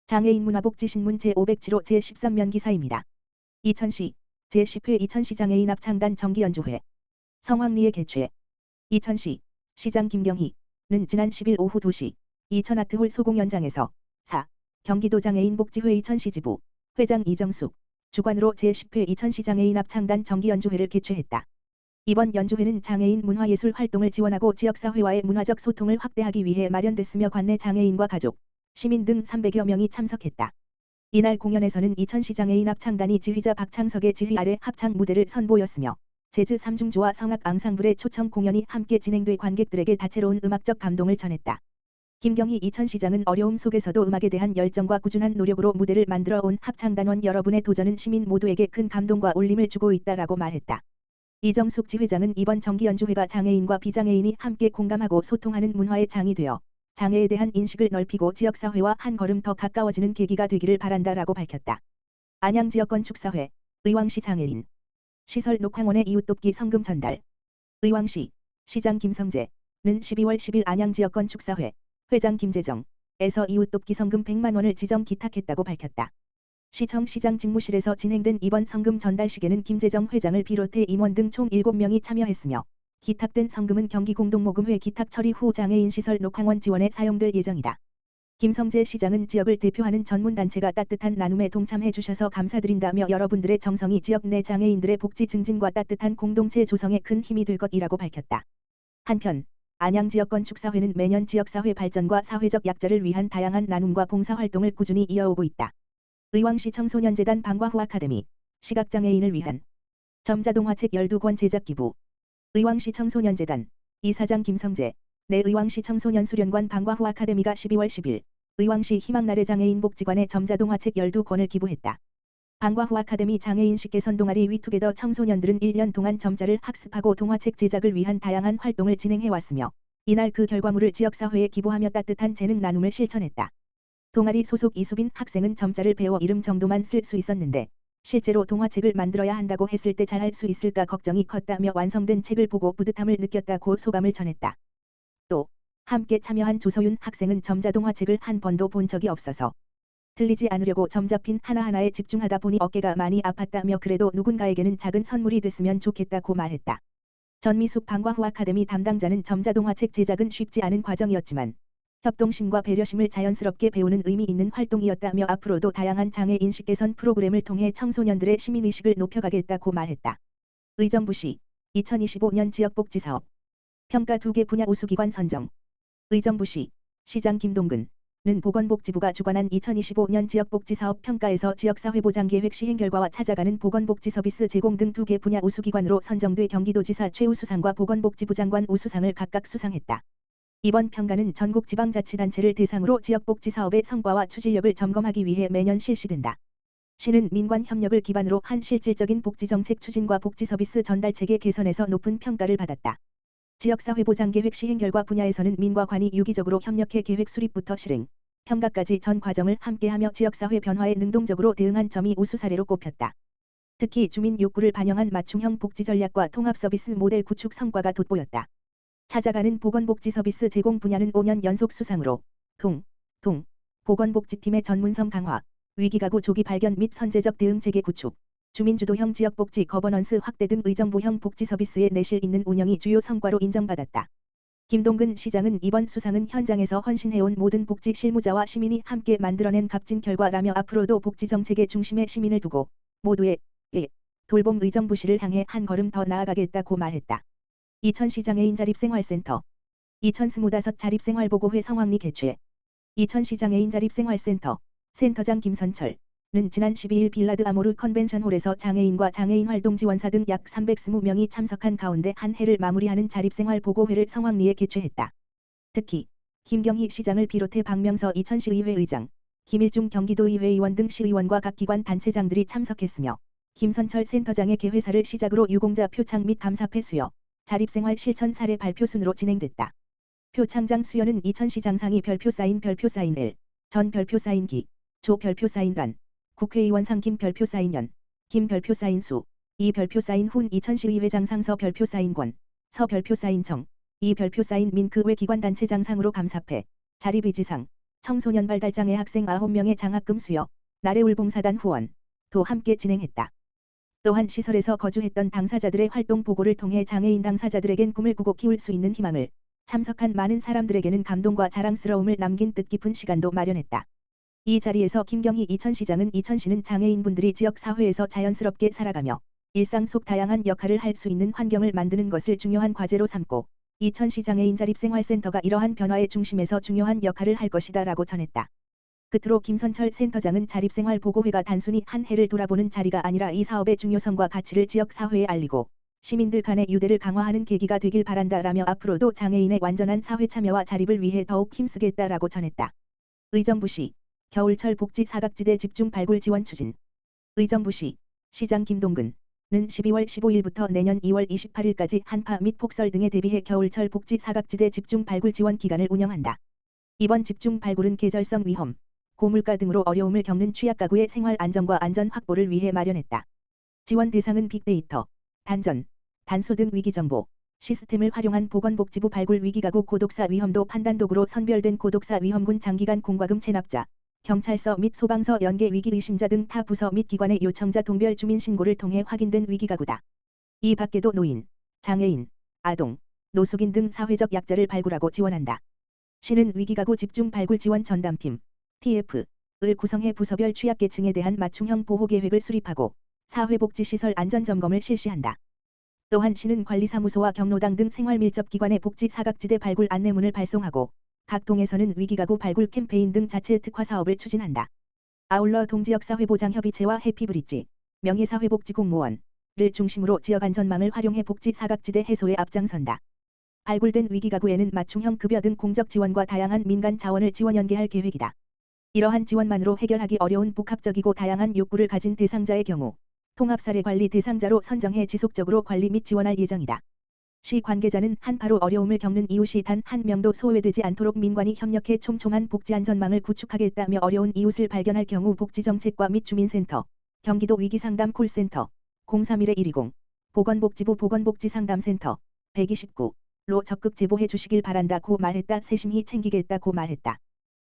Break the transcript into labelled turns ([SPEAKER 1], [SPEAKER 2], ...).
[SPEAKER 1] 장애인 문화복지신문 제507호 제13면 기사입니다. 이천시 제10회 이천시 장애인 합창단 정기연주회 성황리에 개최. 이천시 시장 김경희는 지난 10일 오후 2시 이천아트홀 소공연장에서 4. 경기도 장애인 복지회 이천시 지부 회장 이정숙 주관으로 제10회 이천시 장애인 합창단 정기연주회를 개최했다. 이번 연주회는 장애인 문화예술 활동을 지원하고 지역사회와의 문화적 소통을 확대하기 위해 마련됐으며 관내 장애인과 가족, 시민 등 300여 명이 참석했다. 이날 공연에서는 이천시 장애인 합창단이 지휘자 박창석의 지휘 아래 합창 무대를 선보였으며 재즈 3중조와 성악 앙상블의 초청 공연이 함께 진행돼 관객들에게 다채로운 음악적 감동을 전했다. 김경희 이천시장은 어려움 속에서도 음악에 대한 열정과 꾸준한 노력으로 무대를 만들어 온 합창단원 여러분의 도전은 시민 모두에게 큰 감동과 울림을 주고 있다라고 말했다. 이정숙 지회장은 이번 정기연주회가 장애인과 비장애인이 함께 공감하고 소통하는 문화의 장이 되어 장애에 대한 인식을 넓히고 지역사회와 한 걸음 더 가까워지는 계기가 되기를 바란다라고 밝혔다. 안양지역건축사회 의왕시 장애인 시설 녹황원의 이웃돕기 성금 전달. 의왕시 시장 김성재는 12월 10일 안양지역건축사회 회장 김재정에서 이웃돕기 성금 100만 원을 지정 기탁했다고 밝혔다. 시청 시장 직무실에서 진행된 이번 성금 전달식에는 김재정 회장을 비롯해 임원 등 총 7명이 참여했으며 기탁된 성금은 경기공동모금회 기탁 처리 후 장애인 시설 녹황원 지원에 사용될 예정이다. 김성재 시장은 지역을 대표하는 전문단체가 따뜻한 나눔에 동참해 주셔서 감사드린다며 여러분들의 정성이 지역 내 장애인들의 복지 증진과 따뜻한 공동체 조성에 큰 힘이 될 것이라고 밝혔다. 한편 안양지역건축사회는 매년 지역사회 발전과 사회적 약자를 위한 다양한 나눔과 봉사활동을 꾸준히 이어오고 있다. 의왕시 청소년재단 방과후 아카데미 시각장애인을 위한 점자동화책 12권 제작 기부. 의왕시 청소년재단 이사장 김성재 내 의왕시 청소년수련관 방과후 아카데미가 12월 10일 의왕시 희망나래 장애인 복지관에 점자동화책 12권을 기부했다. 방과후 아카데미 장애인식 개선 동아리 위투게더 청소년들은 1년 동안 점자를 학습하고 동화책 제작을 위한 다양한 활동을 진행해왔으며 이날 그 결과물을 지역사회에 기부하며 따뜻한 재능 나눔을 실천했다. 동아리 소속 이수빈 학생은 점자를 배워 이름 정도만 쓸 수 있었는데 실제로 동화책을 만들어야 한다고 했을 때 잘할 수 있을까 걱정이 컸다며 완성된 책을 보고 뿌듯함을 느꼈다고 소감을 전했다. 또 함께 참여한 조서윤 학생은 점자 동화책을 한 번도 본 적이 없어서 틀리지 않으려고 점자핀 하나하나에 집중하다 보니 어깨가 많이 아팠다며 그래도 누군가에게는 작은 선물이 됐으면 좋겠다고 말했다. 전미숙 방과후 아카데미 담당자는 점자 동화책 제작은 쉽지 않은 과정이었지만 협동심과 배려심을 자연스럽게 배우는 의미 있는 활동이었다며 앞으로도 다양한 장애인식 개선 프로그램을 통해 청소년들의 시민의식을 높여가겠다고 말했다. 의정부시 2025년 지역복지사업 평가 2개 분야 우수기관 선정. 의정부시 시장 김동근은 보건복지부가 주관한 2025년 지역복지사업 평가에서 지역사회보장계획 시행 결과와 찾아가는 보건복지 서비스 제공 등 2개 분야 우수기관으로 선정돼 경기도지사 최우수상과 보건복지부 장관 우수상을 각각 수상했다. 이번 평가는 전국 지방자치단체를 대상으로 지역복지사업의 성과와 추진력을 점검하기 위해 매년 실시된다. 시는 민관 협력을 기반으로 한 실질적인 복지정책 추진과 복지서비스 전달체계 개선에서 높은 평가를 받았다. 지역사회보장계획 시행 결과 분야에서는 민과 관이 유기적으로 협력해 계획 수립부터 실행, 평가까지 전 과정을 함께하며 지역사회 변화에 능동적으로 대응한 점이 우수 사례로 꼽혔다. 특히 주민 욕구를 반영한 맞춤형 복지전략과 통합서비스 모델 구축 성과가 돋보였다. 찾아가는 보건복지 서비스 제공 분야는 5년 연속 수상으로 보건복지팀의 전문성 강화, 위기가구 조기 발견 및 선제적 대응체계 구축, 주민주도형 지역복지 거버넌스 확대 등 의정부형 복지 서비스의 내실 있는 운영이 주요 성과로 인정받았다. 김동근 시장은 이번 수상은 현장에서 헌신해온 모든 복지 실무자와 시민이 함께 만들어낸 값진 결과라며 앞으로도 복지정책의 중심에 시민을 두고 모두의 돌봄 의정부시를 향해 한 걸음 더 나아가겠다고 말했다. 이천시 장애인 자립생활센터 2025 자립생활보고회 성황리 개최. 이천시 장애인 자립생활센터 센터장 김선철은 지난 12일 빌라드 아모르 컨벤션홀에서 장애인과 장애인 활동 지원사 등 약 320명이 참석한 가운데 한 해를 마무리하는 자립생활보고회를 성황리에 개최했다. 특히 김경희 시장을 비롯해 박명서 이천시의회 의장, 김일중 경기도의회 의원 등 시의원과 각 기관 단체장들이 참석했으며 김선철 센터장의 개회사를 시작으로 유공자 표창 및 감사패 수여, 자립생활 실천 사례 발표 순으로 진행됐다. 표창장 수여는 이천시 장상이 별표 사인 1, 전 별표 사인 기, 조 별표 사인 란, 국회의원상 김 별표 사인 연, 김 별표 사인 수, 이 별표 사인 훈 이천시의회 장상 서 별표 사인 권, 서 별표 사인 정, 이 별표 사인 민 그 외 기관 단체 장상으로 감사패, 자립의지상, 청소년 발달장애 학생 9명의 장학금 수여, 나래울봉사단 후원도 함께 진행했다. 또한 시설에서 거주했던 당사자들의 활동 보고를 통해 장애인 당사자들에겐 꿈을 꾸고 키울 수 있는 희망을, 참석한 많은 사람들에게는 감동과 자랑스러움을 남긴 뜻깊은 시간도 마련했다. 이 자리에서 김경희 이천시장은 이천시는 장애인분들이 지역 사회에서 자연스럽게 살아가며 일상 속 다양한 역할을 할 수 있는 환경을 만드는 것을 중요한 과제로 삼고 이천시 장애인 자립생활센터가 이러한 변화의 중심에서 중요한 역할을 할 것이다 라고 전했다. 끝으로 김선철 센터장은 자립생활보고회가 단순히 한 해를 돌아보는 자리가 아니라 이 사업의 중요성과 가치를 지역 사회에 알리고 시민들 간의 유대를 강화하는 계기가 되길 바란다라며 앞으로도 장애인의 완전한 사회 참여와 자립을 위해 더욱 힘쓰겠다라고 전했다. 의정부시 겨울철 복지 사각지대 집중 발굴 지원 추진. 의정부시 시장 김동근은 12월 15일부터 내년 2월 28일까지 한파 및 폭설 등에 대비해 겨울철 복지 사각지대 집중 발굴 지원 기간을 운영한다. 이번 집중 발굴은 계절성 위험, 고물가 등으로 어려움을 겪는 취약가구의 생활 안정과 안전 확보를 위해 마련했다. 지원 대상은 빅데이터, 단전, 단소 등 위기정보 시스템을 활용한 보건복지부 발굴 위기가구 고독사 위험도 판단도구로 선별된 고독사 위험군 장기간 공과금 체납자, 경찰서 및 소방서 연계 위기 의심자 등 타 부서 및 기관의 요청자 동별 주민 신고를 통해 확인된 위기가구다. 이 밖에도 노인, 장애인, 아동, 노숙인 등 사회적 약자를 발굴하고 지원한다. 시는 위기가구 집중 발굴 지원 전담팀 TF을 구성해 부서별 취약계층에 대한 맞춤형 보호계획을 수립하고 사회복지시설 안전점검을 실시한다. 또한 시는 관리사무소와 경로당 등 생활밀접기관의 복지 사각지대 발굴 안내문을 발송하고 각 동에서는 위기가구 발굴 캠페인 등 자체 특화 사업을 추진한다. 아울러 동지역사회보장협의체와 해피브릿지, 명예사회복지공무원을 중심으로 지역안전망을 활용해 복지 사각지대 해소에 앞장선다. 발굴된 위기가구에는 맞춤형 급여 등 공적 지원과 다양한 민간 자원을 지원 연계할 계획이다. 이러한 지원만으로 해결하기 어려운 복합적이고 다양한 욕구를 가진 대상자의 경우 통합사례관리 대상자로 선정해 지속적으로 관리 및 지원할 예정이다. 시 관계자는 한파로 어려움을 겪는 이웃이 단 한 명도 소외되지 않도록 민관이 협력해 촘촘한 복지안전망을 구축하겠다며 어려운 이웃을 발견할 경우 복지정책과 및 주민센터, 경기도 위기상담 콜센터 031-120, 보건복지부 보건복지상담센터 129로 적극 제보해 주시길 바란다고 말했다. 세심히 챙기겠다고 말했다.